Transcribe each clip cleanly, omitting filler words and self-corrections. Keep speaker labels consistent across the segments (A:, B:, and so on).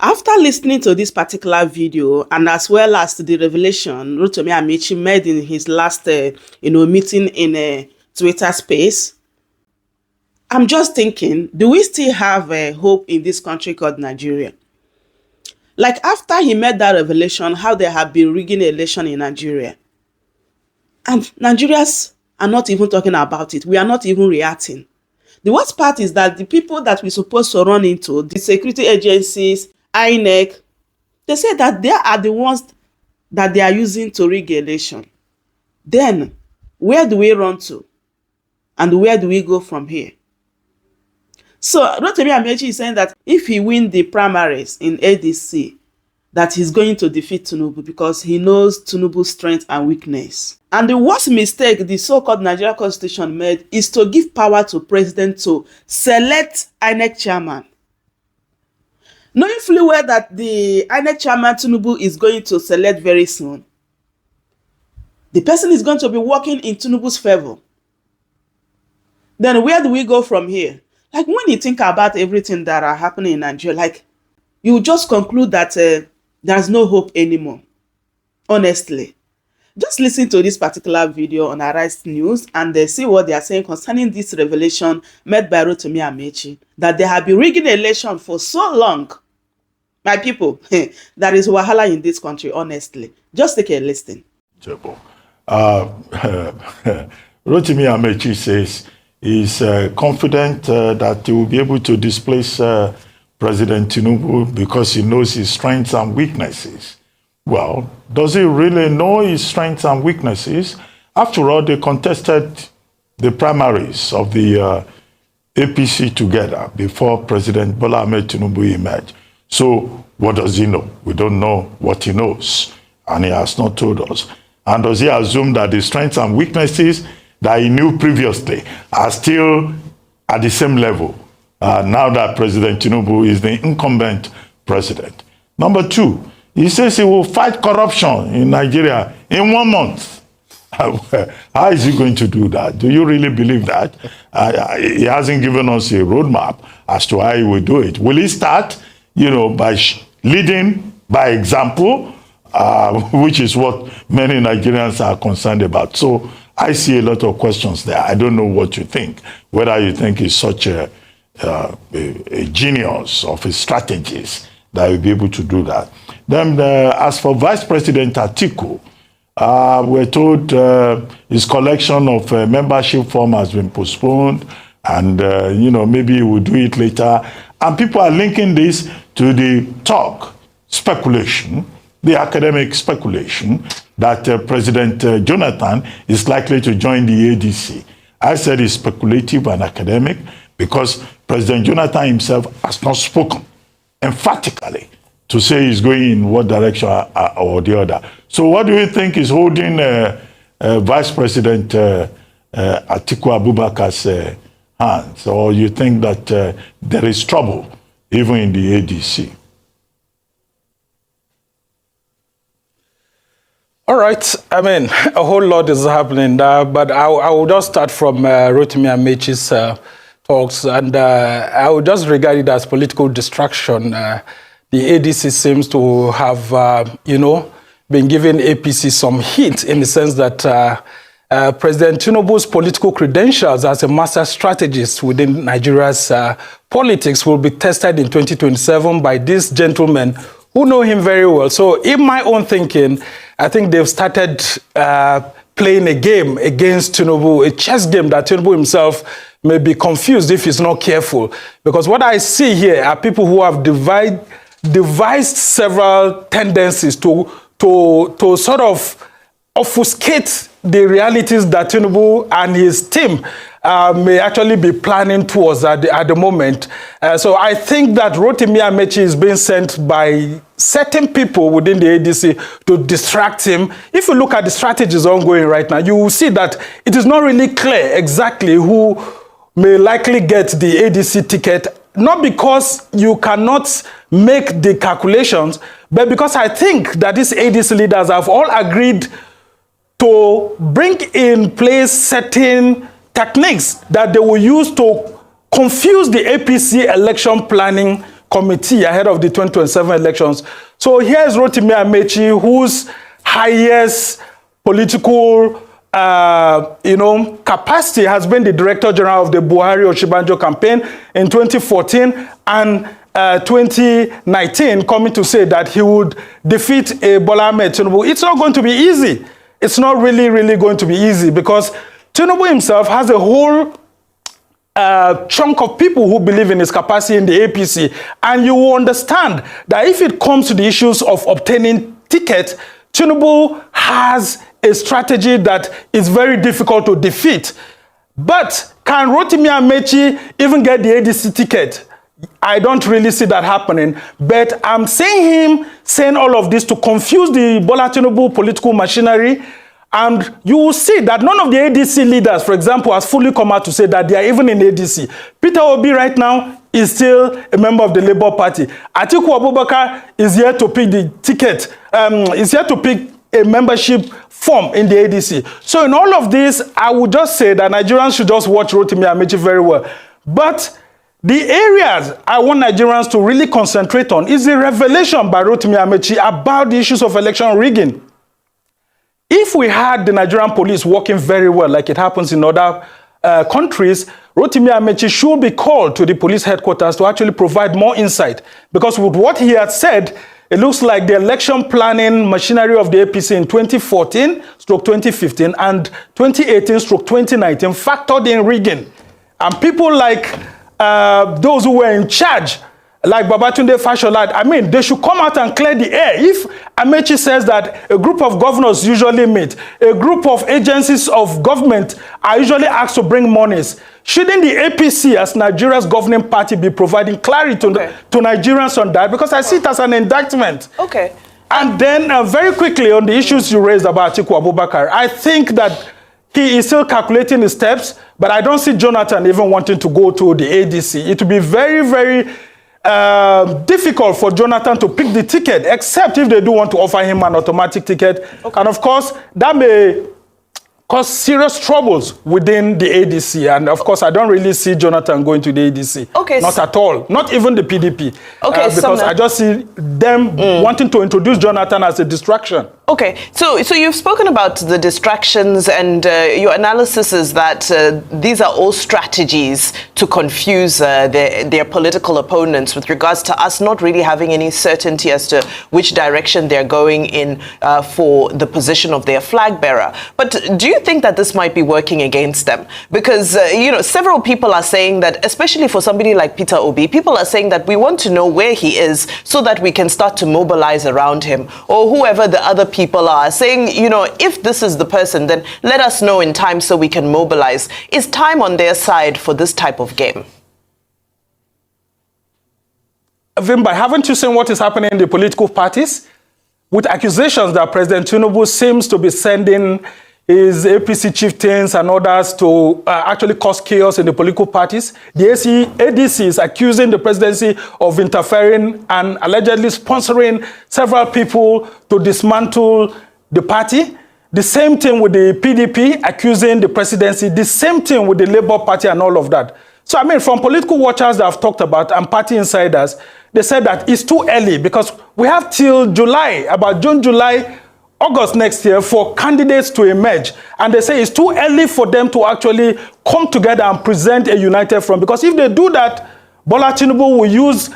A: After listening to this particular video and as well as the revelation Rotimi Amaechi made in his last meeting in a Twitter space, I'm just thinking, do we still have hope in this country called Nigeria? Like after he made that revelation, how they have been rigging election in Nigeria. And Nigerians are not even talking about it. We are not even reacting. The worst part is that the people that we're supposed to run into, the security agencies, Inec, they say that they are the ones that they are using to rig election. Then, where do we run to? And where do we go from here? So, Rotimi Amaechi is saying that if he wins the primaries in ADC, that he's going to defeat Tinubu because he knows Tinubu's strength and weakness. And the worst mistake the so-called Nigeria Constitution made is to give power to president to select Inec chairman. Knowing fully well that the Inec chairman Tinubu is going to select very soon, the person is going to be working in Tinubu's favor. Then where do we go from here? Like when you think about everything that are happening in Nigeria, like you just conclude that there's no hope anymore. Honestly, just listen to this particular video on Arise News and see what they are saying concerning this revelation made by Rotimi Amaechi, that they have been rigging election for so long. My people, there is wahala in this country, honestly. Just take a listen.
B: Rotimi Amaechi says he's confident that he will be able to displace President Tinubu because he knows his strengths and weaknesses. Well, does he really know his strengths and weaknesses? After all, they contested the primaries of the APC together before President Bola Ahmed Tinubu emerged. So what does he know? We don't know what he knows, and he has not told us. And does he assume that the strengths and weaknesses that he knew previously are still at the same level now that President Tinubu is the incumbent president? Number two, he says he will fight corruption in Nigeria in 1 month. How is he going to do that? Do you really believe that? He hasn't given us a roadmap as to how he will do it. Will he start, by leading by example, which is what many Nigerians are concerned about? So I see a lot of questions there. I don't know what you think, whether you think he's such a genius of his strategies that will be able to do that. Then as for Vice President Atiku, we're told his collection of membership form has been postponed and, maybe he will do it later. And people are linking this to the speculation, the academic speculation that President Jonathan is likely to join the ADC. I said it's speculative and academic because President Jonathan himself has not spoken emphatically to say he's going in what direction or the other. So what do you think is holding Vice President Atiku Abubakar's hands? Or you think that there is trouble even in the ADC?
C: All right. I mean, a whole lot is happening there, but I will just start from Rotimi Amaechi's talks, and I will just regard it as political distraction. The ADC seems to have, been giving APC some hint in the sense that President Tinubu's political credentials as a master strategist within Nigeria's politics will be tested in 2027 by these gentlemen who know him very well. So in my own thinking, I think they've started playing a game against Tinubu, a chess game that Tinubu himself may be confused if he's not careful. Because what I see here are people who have devised several tendencies to sort of obfuscate the realities that Tinubu and his team may actually be planning towards at the moment. So I think that Rotimi Amaechi is being sent by certain people within the ADC to distract him. If you look at the strategies ongoing right now, you will see that it is not really clear exactly who may likely get the ADC ticket, not because you cannot make the calculations, but because I think that these ADC leaders have all agreed to bring in place certain techniques that they will use to confuse the APC election planning committee ahead of the 2027 elections. So here's Rotimi Amaechi, whose highest political capacity has been the Director General of the Buhari Oshibanjo campaign in 2014 and 2019, coming to say that he would defeat Bola Ahmed Tinubu. It's not going to be easy. It's not really going to be easy because Tinubu himself has a whole chunk of people who believe in his capacity in the APC. And you will understand that if it comes to the issues of obtaining tickets, Tinubu has a strategy that is very difficult to defeat. But can Rotimi Amaechi even get the ADC ticket? I don't really see that happening. But I'm saying all of this to confuse the Bola Tinubu political machinery. And you will see that none of the ADC leaders, for example, has fully come out to say that they are even in ADC. Peter Obi right now is still a member of the Labour Party. Atiku Abubakar is here to pick the ticket, is here to pick a membership form in the ADC. So in all of this, I would just say that Nigerians should just watch Rotimi Amaechi very well. But the areas I want Nigerians to really concentrate on is the revelation by Rotimi Amaechi about the issues of election rigging. If we had the Nigerian police working very well, like it happens in other countries, Rotimi Amaechi should be called to the police headquarters to actually provide more insight. Because with what he had said, it looks like the election planning machinery of the APC in 2014/2015 and 2018/2019 factored in rigging. And people like those who were in charge, like Babatunde Fashola, I mean, they should come out and clear the air. If Amaechi says that a group of governors usually meet, a group of agencies of government are usually asked to bring monies, shouldn't the APC, as Nigeria's governing party, be providing clarity to Nigerians on that? Because I see it as an indictment.
A: Okay.
C: And then very quickly on the issues you raised about Atiku Abubakar, I think that he is still calculating his steps, but I don't see Jonathan even wanting to go to the ADC. It will be very difficult for Jonathan to pick the ticket, except if they do want to offer him an automatic ticket. Okay. And of course, that may cause serious troubles within the ADC. And of course, I don't really see Jonathan going to the ADC. Okay. Not at all. Not even the PDP. Okay, because I just see them wanting to introduce Jonathan as a distraction.
A: Okay, so you've spoken about the distractions, and your analysis is that these are all strategies to confuse their political opponents with regards to us not really having any certainty as to which direction they're going in for the position of their flag bearer. But do you think that this might be working against them? Because, several people are saying that, especially for somebody like Peter Obi, people are saying that we want to know where he is so that we can start to mobilize around him, or whoever the other people are saying, if this is the person, then let us know in time so we can mobilize. Is time on their side for this type of game?
C: Vimba, haven't you seen what is happening in the political parties? With accusations that President Tinubu seems to be sending his APC chieftains and others to actually cause chaos in the political parties. The ADC is accusing the presidency of interfering and allegedly sponsoring several people to dismantle the party. The same thing with the PDP accusing the presidency. The same thing with the Labour Party and all of that. So, I mean, from political watchers that I've talked about and party insiders, they said that it's too early because we have till July, about June, July, August next year for candidates to emerge. And they say it's too early for them to actually come together and present a united front. Because if they do that, Bola Tinubu will use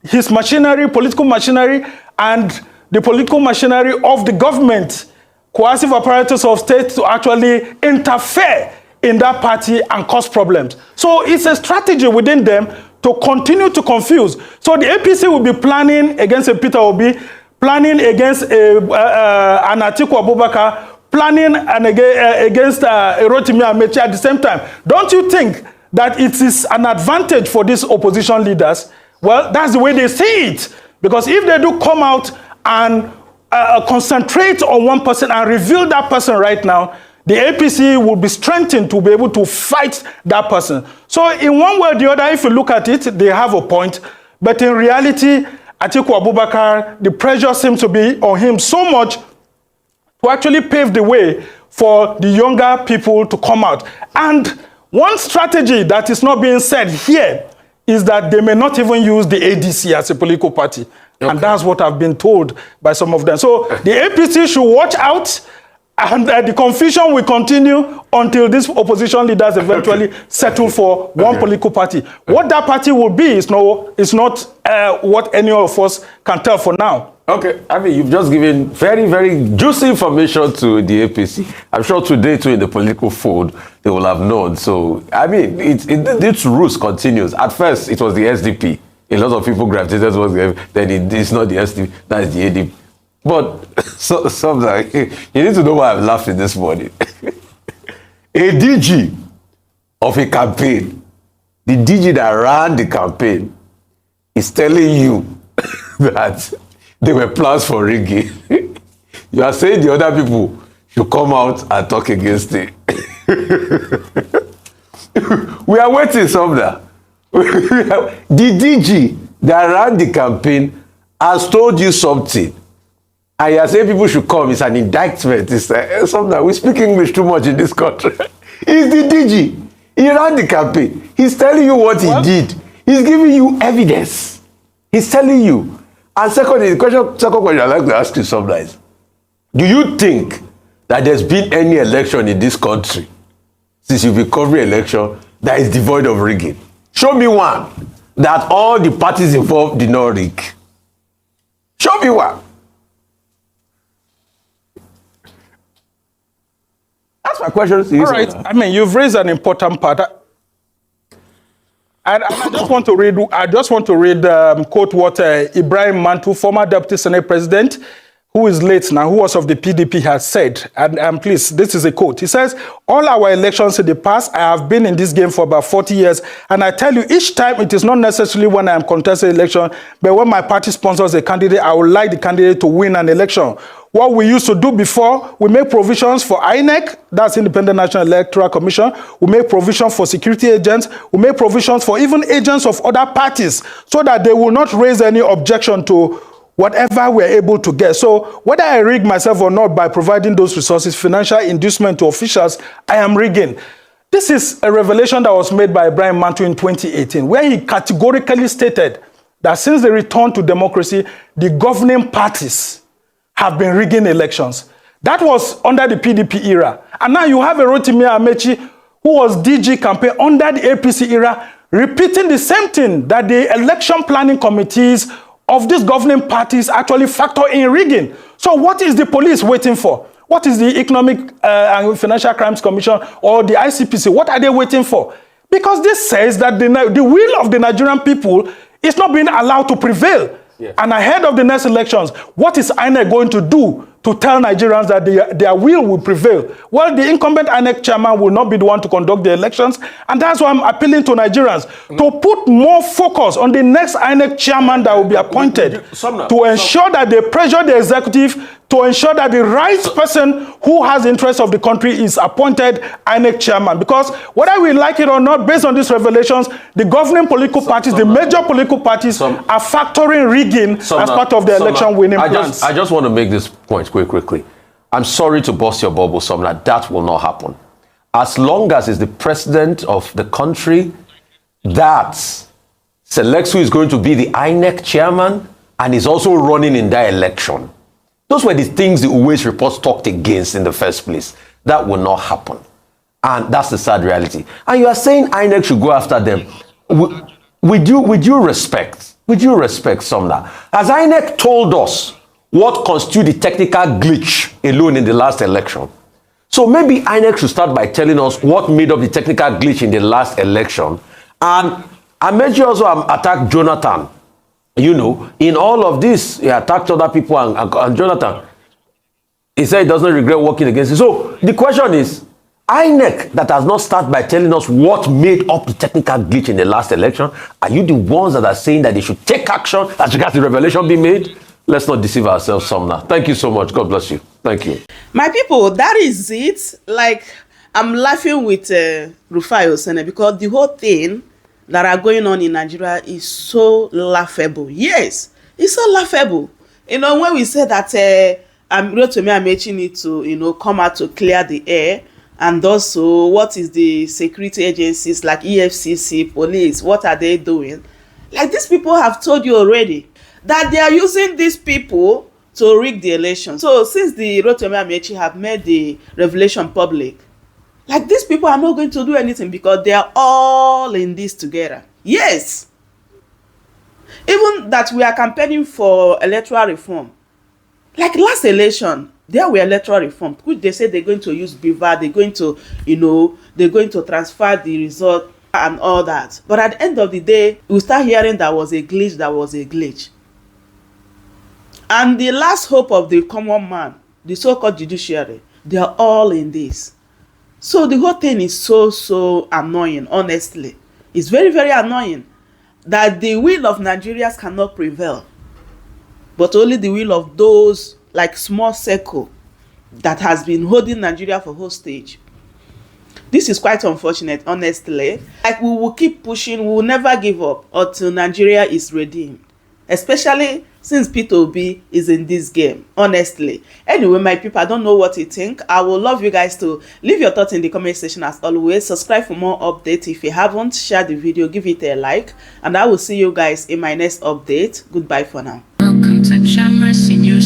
C: his machinery, political machinery, and the political machinery of the government, coercive apparatus of state, to actually interfere in that party and cause problems. So it's a strategy within them to continue to confuse. So the APC will be planning against a Peter Obi, planning against an Atiku Abubakar, planning against Rotimi Amaechi at the same time. Don't you think that it is an advantage for these opposition leaders? Well, that's the way they see it. Because if they do come out and concentrate on one person and reveal that person right now, the APC will be strengthened to be able to fight that person. So in one way or the other, if you look at it, they have a point. But in reality, Atiku Abubakar, the pressure seems to be on him so much to actually pave the way for the younger people to come out. And one strategy that is not being said here is that they may not even use the ADC as a political party. Okay. And that's what I've been told by some of them. So the APC should watch out, and the confusion will continue until these opposition leaders eventually settle for one political party. What that party will be is not what any of us can tell for now.
D: Okay, I mean, you've just given very, very juicy information to the APC. I'm sure today, too, in the political fold, they will have known. So, I mean, this ruse continues. At first, it was the SDP. A lot of people gravitated towards the then it's not the SDP, that is the ADP. But, sometimes, you need to know why I'm laughing this morning. A DG of a campaign, the DG that ran the campaign, is telling you that they were plans for rigging. You are saying the other people should come out and talk against it. We are waiting somewhere. The DG that ran the campaign has told you something. And you are saying people should come. It's an indictment. It's something. We speak English too much in this country. It's the DG. He ran the campaign. He's telling you what he did. He's giving you evidence. He's telling you. And second question I'd like to ask you sometimes. Do you think that there's been any election in this country since you've been covering election that is devoid of rigging? Show me one that all the parties involved did not rig. Show me one. That's my question to you.
C: All right. I mean, you've raised an important part. And I just want to read, quote what Ibrahim Mantu, former Deputy Senate President, who is late now, who was of the PDP, has said. And please, this is a quote. He says, all our elections in the past, I have been in this game for about 40 years. And I tell you, each time it is not necessarily when I am contesting election, but when my party sponsors a candidate, I would like the candidate to win an election. What we used to do before, we make provisions for Inec, that's Independent National Electoral Commission. We make provisions for security agents. We make provisions for even agents of other parties so that they will not raise any objection to whatever we're able to get. So whether I rig myself or not by providing those resources, financial inducement to officials, I am rigging. This is a revelation that was made by Ibrahim Mantu in 2018, where he categorically stated that since the return to democracy, the governing parties have been rigging elections. That was under the PDP era. And now you have a Rotimi Amaechi who was DG campaign under the APC era, repeating the same thing that the election planning committees of these governing parties actually factor in rigging. So what is the police waiting for? What is the Economic and Financial Crimes Commission or the ICPC? What are they waiting for? Because this says that the will of the Nigerian people is not being allowed to prevail. Yes. And ahead of the next elections, what is INEC going to do to tell Nigerians that their will prevail? Well, the incumbent INEC chairman will not be the one to conduct the elections. And that's why I'm appealing to Nigerians to put more focus on the next INEC chairman that will be appointed to ensure that they pressure the executive to ensure that the right person who has the interest of the country is appointed INEC chairman. Because whether we like it or not, based on these revelations, the governing political parties, the major political parties are factoring rigging as part of the election winning plans.
D: I just want to make this point quickly. I'm sorry to burst your bubble, Somna. That will not happen. As long as it's the president of the country that selects who is going to be the INEC chairman and is also running in that election. Those were the things the Uwais reports talked against in the first place. That will not happen. And that's the sad reality. And you are saying INEC should go after them. With due respect, Somna, has INEC told us what constitutes the technical glitch alone in the last election? So maybe INEC should start by telling us what made up the technical glitch in the last election. And Amaechi also attacked Jonathan. You know, in all of this, he attacked other people and Jonathan. He said he doesn't regret working against it. So the question is, INEC that has not started by telling us what made up the technical glitch in the last election, are you the ones that are saying that they should take action as regards the revelation being made? Let's not deceive ourselves, Somna. Thank you so much. God bless you. Thank you.
A: My people, that is it. Like, I'm laughing with Rufai Osene because the whole thing that are going on in Nigeria is so laughable. Yes, it's so laughable. You know, when we say that Rotimi Amaechi need to, come out to clear the air, And also, what is the security agencies like EFCC, police, what are they doing? Like, these people have told you already that they are using these people to rig the election. So since the Rotimi Amaechi have made the revelation public, like, these people are not going to do anything because they are all in this together. Yes. Even that we are campaigning for electoral reform. Like last election, there were electoral reform, which they said they're going to use beaver, they're going to, they're going to transfer the result and all that. But at the end of the day, we start hearing there was a glitch. And the last hope of the common man, the so-called judiciary, they are all in this. So the whole thing is so annoying, honestly. It's very, very annoying that the will of Nigerians cannot prevail, but only the will of those like small circle that has been holding Nigeria for hostage. This is quite unfortunate, honestly. Like, we will keep pushing, we will never give up until Nigeria is redeemed, especially since Peter Obi is in this game, honestly. Anyway, my people, I don't know what you think. I would love you guys to leave your thoughts in the comment section as always. Subscribe for more updates. If you haven't, share the video, give it a like, and I will see you guys in my next update. Goodbye for now.
E: Welcome to Chamber Senior